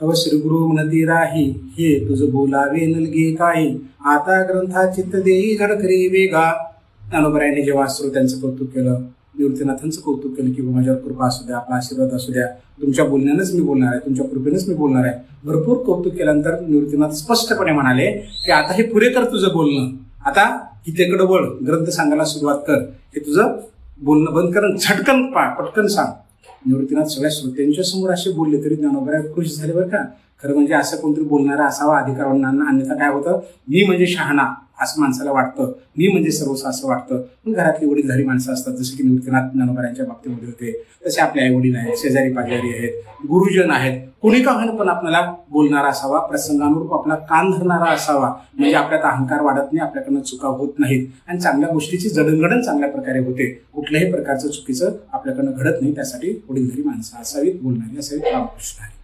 तव श्री गुरु म्हणती राही हे तुझ बोलावे नलगे काही आता ग्रंथा चित्त देई झडकरी वेगा. ज्ञानोबरायांनी जेव्हा श्रोत्यांचं कौतुक केलं, निवृत्तीनाथांचं कौतुक केलं की माझ्यावर कृपा असू द्या, आपला आशीर्वाद असू द्या, तुमच्या बोलण्यानंच मी बोलणार आहे, तुमच्या कृपेनंच मी बोलणार आहे. भरपूर कौतुक केल्यानंतर निवृत्तीनाथ स्पष्टपणे म्हणाले की आता हे पुरे कर तुझं बोलणं, आता गीतेकडे वळ, ग्रंथ सांगायला सुरुवात कर, हे तुझं बोलणं बंद कर, झटकन पटकन सांग. निवृत्तीनाथ सगळ्या श्रोत्यांच्या समोर असे बोलले तरी ज्ञानोबराय खुश झाले बरं का. खरं म्हणजे असं कोणतरी बोलणारा असावा अधिकारवानांना, अन्यथा काय होतं, मी म्हणजे शहाणा असं माणसाला वाटतं, मी म्हणजे सर्वस्व असं वाटतं. पण घरातली वडीलधारी माणसं असतात, जसे की निवृत्तीनाथ ज्ञानोबरायांच्या बाबतीमध्ये होते, तसे आपले आई वडील आहेत, शेजारी पाजारी आहेत, गुरुजन आहेत, कोणी का होईना पण आपल्याला बोलणारा असावा, प्रसंगानुरूप आपला कान धरणारा असावा, म्हणजे आपल्यात अहंकार वाढत नाही, आपल्याकडनं चुका होत नाहीत आणि चांगल्या गोष्टीची जडणघडण चांगल्या प्रकारे होते, कुठल्याही प्रकारचं चुकीचं आपल्याकडनं घडत नाही. त्यासाठी वडीलधारी माणसं असावीत, बोलणारी असावीत. रामकृष्ण.